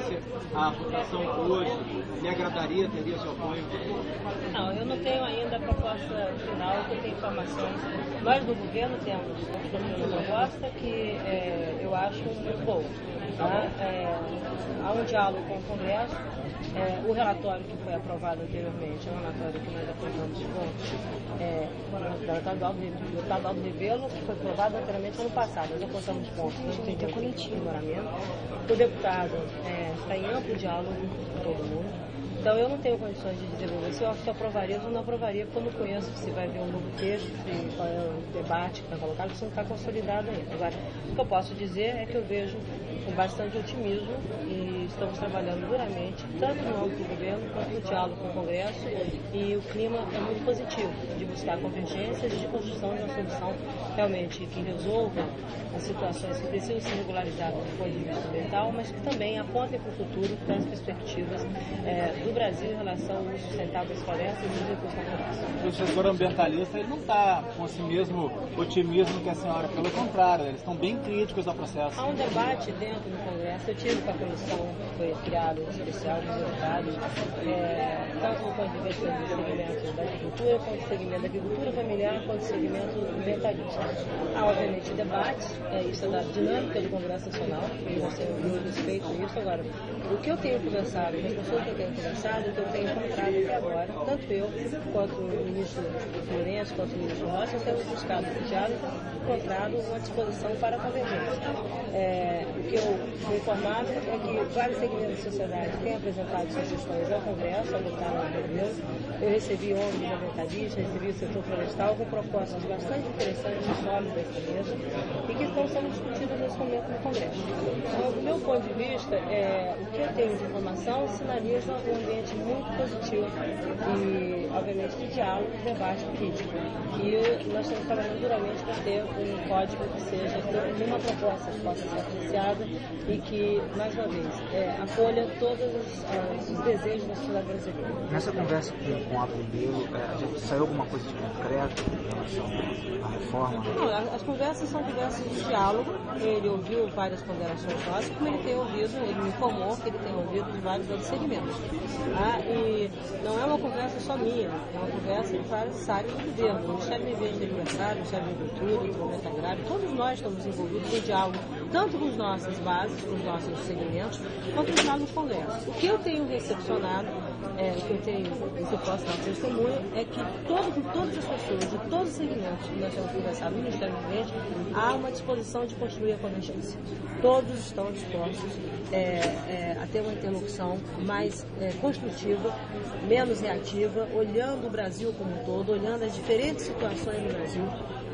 fosse a votação hoje, lhe agradaria, teria seu apoio? Não, eu não tenho ainda a proposta final, eu tenho informações. Nós do governo temos uma proposta que eu acho muito boa. Tá? Há um diálogo com o Congresso. O relatório que foi aprovado anteriormente é um relatório que nós aprovamos pontos, o deputado Aldo Rebelo, que foi aprovado anteriormente ano passado. Nós apontamos pontos, nós entendemos o aprimoramento. O deputado está em amplo diálogo com todo mundo. Então, eu não tenho condições de desenvolver. Se eu acho que aprovaria, eu não aprovaria, porque eu não conheço se vai haver um novo texto, se qual é o debate que está colocado, isso não está consolidado ainda. Agora, o que eu posso dizer é que eu vejo com bastante otimismo e estamos trabalhando duramente, tanto no âmbito do governo quanto no diálogo com o Congresso, e o clima é muito positivo de buscar convergências e de construção de uma solução realmente que resolva as situações que precisam ser regularizadas do ponto de vista ambiental, mas que também apontem para o futuro, para as perspectivas do Brasil em relação ao uso sustentável das florestas e dos recursos naturais. O setor ambientalista ele não está com esse mesmo otimismo que a senhora, pelo contrário, eles estão bem críticos ao processo. Há um debate dentro do Congresso, eu tive com a comissão que foi criada em especial dos deputados, tanto do ponto de vista do segmento da agricultura, quanto do segmento da agricultura familiar, quanto do segmento ambientalista. Há, obviamente, debates, isso é da dinâmica do Congresso Nacional, e você ouviu respeito a isso. Agora, o que eu tenho conversado, com as pessoas que eu tenho conversado, o que eu tenho encontrado até agora, tanto eu, quanto o ministro Florencio, quanto o ministro Rossi, nós temos buscado o diálogo e encontrado uma disposição para a convergência. O que eu fui informado é que vários segmentos da sociedade têm apresentado sugestões ao Congresso, ao deputado Rebelo. Eu recebi ONGs ambientalistas, recebi o setor florestal com propostas bastante interessantes e sólidas dessa mesa e que estão sendo discutidas nesse momento no Congresso. Então, do meu ponto de vista, o que eu tenho de informação sinaliza um ambiente muito positivo e, obviamente, de diálogo, de debate crítico. E nós estamos trabalhando duramente para ter um código que seja uma proposta que possa ser apreciada e que, mais uma vez, acolha todos os desejos da sociedade brasileira. Nessa conversa com o Aldo Rebelo, saiu alguma coisa de concreto em relação à reforma? Não, as conversas são conversas de diálogo. Ele ouviu várias ponderações nossas, como ele tem ouvido, ele me informou que ele tem ouvido de vários outros segmentos. E não é uma conversa só minha, é uma conversa de várias áreas do governo. O Ministério do Meio Ambiente e Aniversário, o Ministério da Agricultura, o Desenvolvimento Agrário, todos nós estamos envolvidos em diálogo, tanto com as nossas bases, com os nossos segmentos, quanto no diálogo do Congresso. O que eu tenho recepcionado, o que eu tenho, se eu posso dar testemunho, é que todas as pessoas, de todos os segmentos que nós temos conversado no Ministério do Meio Ambiente, há uma disposição de construir a convergência. Todos estão dispostos a ter uma interlocução mais construtiva, menos reativa, olhando o Brasil como um todo, olhando as diferentes situações do Brasil.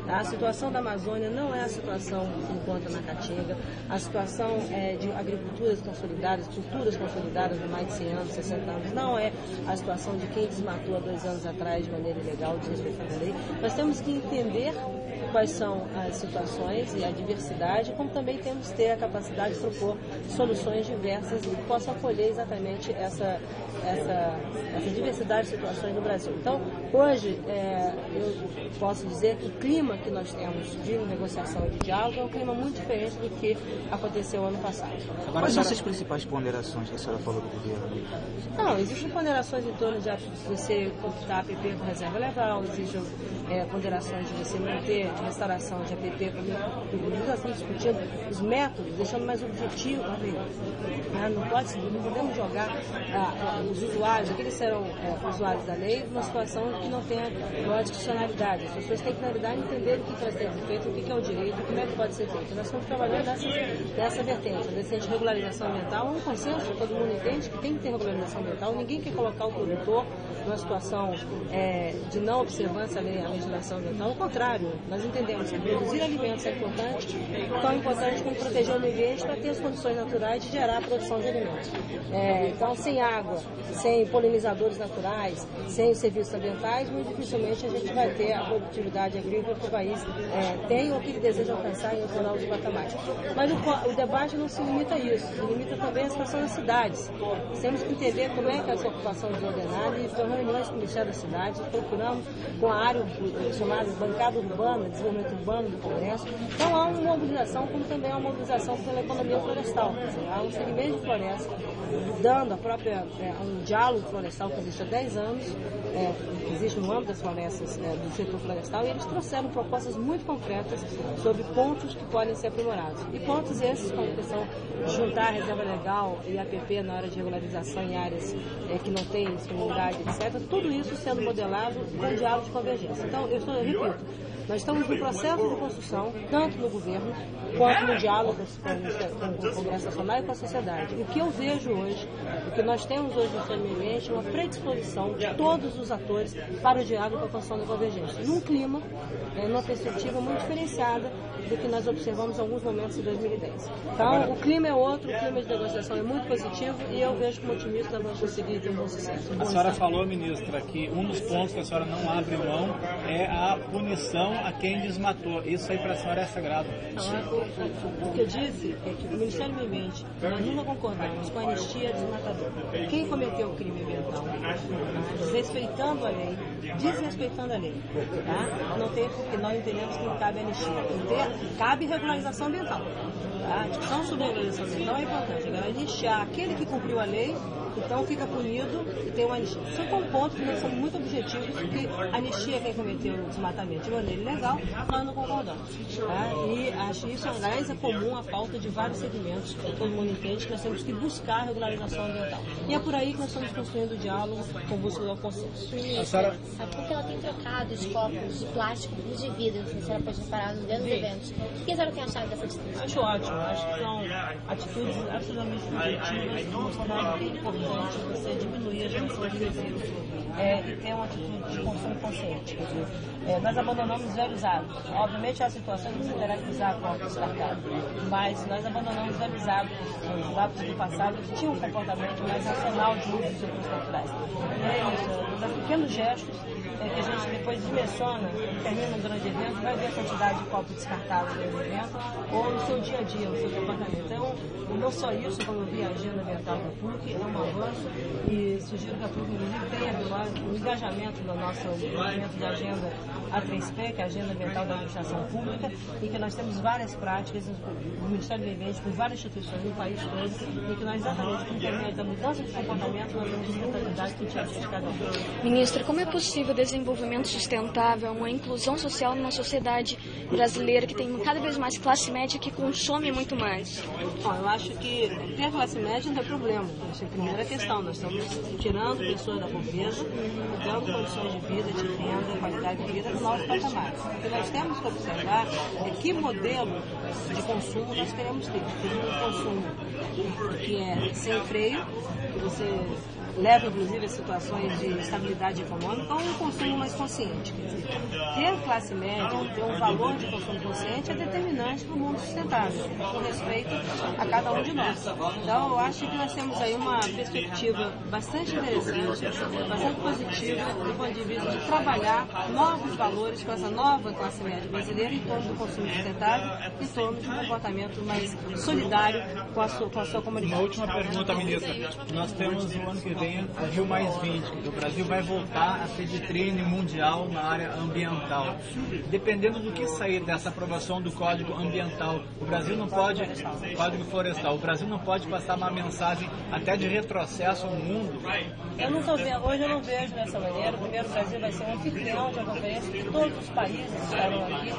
A situação da Amazônia não é a situação que se encontra na Caatinga, a situação de agriculturas consolidadas, culturas consolidadas há mais de 100 anos, 60 anos, não é a situação de quem desmatou há 2 anos atrás de maneira ilegal, desrespeitando a lei. Nós temos que entender quais são as situações e a diversidade, como também temos que ter a capacidade de propor soluções diversas que possam acolher exatamente essa diversidade de situações no Brasil. Então, hoje, eu posso dizer que o clima que nós temos de negociação e de diálogo é um clima muito diferente do que aconteceu ano passado. Quais são as principais ponderações que a senhora falou do governo? Não, existem ponderações em torno de você computar a APP com reserva legal, existem ponderações de você manter de restauração de APP, nós estamos discutindo os métodos, deixando mais objetivo a lei. Não podemos jogar os usuários, aqueles serão usuários da lei, numa situação que não tenha uma discricionalidade. As pessoas têm que, na verdade, entender o que vai ser feito, o que é o direito, como é que pode ser feito. Nós estamos trabalhando nessa vertente, a vertente de regularização ambiental, é um consenso, todo mundo entende que tem que ter regularização ambiental, ninguém quer colocar o produtor numa situação de não observância à legislação ambiental, ao contrário, nós entendemos que produzir alimentos é importante, tão importante como proteger o meio ambiente para ter as condições naturais de gerar a produção de alimentos. Então, sem água, sem polinizadores naturais, sem os serviços ambientais, muito dificilmente a gente vai ter a produtividade agrícola que o país tem ou que ele deseja alcançar em outros novos patamares. Mas o debate não se limita a isso, se limita também à situação das cidades. Temos que entender como é que essa ocupação desordenada, e foi reuniões com o Ministério das Cidades, procuramos com a área chamada bancada urbana, desenvolvimento urbano do Congresso. Então há uma mobilização, como também há uma mobilização pela economia florestal. Quer dizer, há um segmento de floresta dando a própria, um diálogo florestal que existe há 10 anos, que existe no âmbito das florestas, do setor florestal, e eles trouxeram propostas muito concretas sobre pontos que podem ser aprimorados. E pontos esses, como a questão de juntar a reserva legal e APP na hora de regularização em áreas que não têm disponibilidade, etc. Tudo isso sendo modelado com diálogo de convergência. Então, eu repito, nós estamos no processo de construção, tanto no governo, quanto no diálogo com o Congresso Nacional e com a sociedade. O que eu vejo hoje, o que nós temos hoje no Ministério do Meio Ambiente, é uma predisposição de todos os atores para o diálogo com a construção da convergência. Num clima, numa perspectiva muito diferenciada do que nós observamos em alguns momentos em 2010. Então, o clima é outro, o clima de negociação é muito positivo e eu vejo como otimista nós vamos conseguir ter um bom sucesso. A senhora falou, ministra, que um dos pontos que a senhora não abre mão é a punição a quem desmatou. Isso aí para a senhora é sagrado. O que eu disse é que o Ministério do Meio Ambiente, nós nunca concordamos com a anistia desmatadora. Quem cometeu o crime ambiental, desrespeitando a lei, tá? Não tem, porque nós entendemos que não cabe anistia. Cabe regularização ambiental. Tá? A discussão sobre regularização ambiental é importante. Agora, anistiar aquele que cumpriu a lei, então fica punido e tem uma anistia. Isso é um ponto que nós somos muito objetivos, porque anistia quem cometeu o desmatamento de maneira ilegal, nós não concordamos. Tá? E acho isso, aliás, é comum a pauta de vários segmentos, todo mundo entende que nós temos que buscar a regularização ambiental. E é por aí que nós estamos construindo o diálogo com busca do consenso. Sabe por que ela tem trocado os copos de plástico por de vidro? Não sei se ela pode reparar nos grandes eventos. O que a senhora tem achado dessa atitude? Acho ótimo. Acho que são atitudes absolutamente objetivas, mostrando que é importante você diminuir as emissões de resíduos e ter uma atitude de consumo consciente. Nós abandonamos os velhos hábitos. Obviamente, há situações que você terá que usar copos descartados, mas nós abandonamos os velhos hábitos. Os hábitos do passado que tinham um comportamento mais racional de uso dos recursos naturais. É isso, são pequenos gestos que a gente depois dimensiona, termina um grande evento, vai ver a quantidade de copos descartados no evento ou no seu dia a dia, no seu comportamento. Então, não só isso, como eu vi a agenda ambiental da PUC, é um avanço e sugiro que a PUC, inclusive, tenha agora o engajamento do nosso movimento de agenda A3P, que é a Agenda Ambiental da Administração Pública, e que nós temos várias práticas no Ministério do Meio Ambiente, por várias instituições no país todo, e que nós exatamente, por intermédio da mudança de comportamento, nós temos sustentabilidade que tira de cada um. Ministra, como é possível desenvolvimento sustentável, uma inclusão social numa sociedade brasileira que tem cada vez mais classe média que consome muito mais? Bom, eu acho que ter a classe média não é problema. Essa é a primeira questão. Nós estamos tirando pessoas da pobreza, dando condições de vida, de renda, qualidade de vida no nosso patamar. O que nós temos que observar é que modelo de consumo nós queremos ter. Ter um consumo que é sem freio, que você leva inclusive a situações de estabilidade econômica, ou um consumo mais consciente. Quer dizer, ter classe média, ter um valor de consumo consciente é determinante para o mundo sustentável, com respeito a cada um de nós. Então, eu acho que nós temos aí uma perspectiva bastante interessante, bastante positiva, do ponto de vista de trabalhar novos valores com essa nova classe média brasileira em torno do consumo sustentável e em torno de um comportamento mais solidário com a sua comunidade. Uma última pergunta, ministra. Nós temos no ano que vem a Rio Mais 20, o Brasil vai voltar a ser vitrine mundial na área ambiental. Dependendo do que sair dessa aprovação do Código Ambiental, o Brasil não pode, Código Florestal, o Brasil não pode passar uma mensagem até de retrocesso ao mundo? Eu não estou vendo, hoje eu não vejo dessa maneira. Primeiro, o Brasil vai ser um anfitrião de uma conferência que todos os países estarão aqui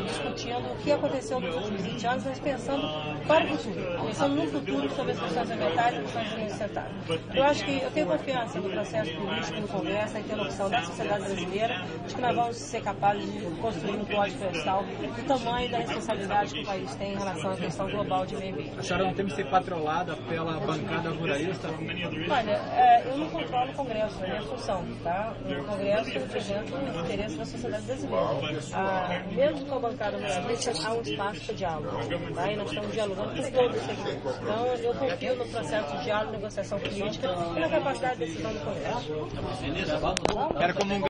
discutindo o que aconteceu nos últimos 20 anos, mas pensando para o futuro, pensando no futuro sobre as questões ambientais e as questões sustentáveis. Eu acho que eu tenho confiança no processo político no Congresso, na interlocução da sociedade brasileira, de que nós vamos ser capazes de construir um código florestal do tamanho da responsabilidade que o país tem em relação à questão global de meio ambiente. A senhora não tem que ser patrolada pela bancada ruralista? Olha, eu não controlo o Congresso, é a minha função, tá? O Congresso representa os interesses da sociedade brasileira. Mesmo com a bancada ruralista, há um espaço para diálogo, tá? E nós estamos dialogando com todos os segmentos. Então, eu confio no processo de diálogo, negociação política e na capacidade de decisão do Congresso. Quero como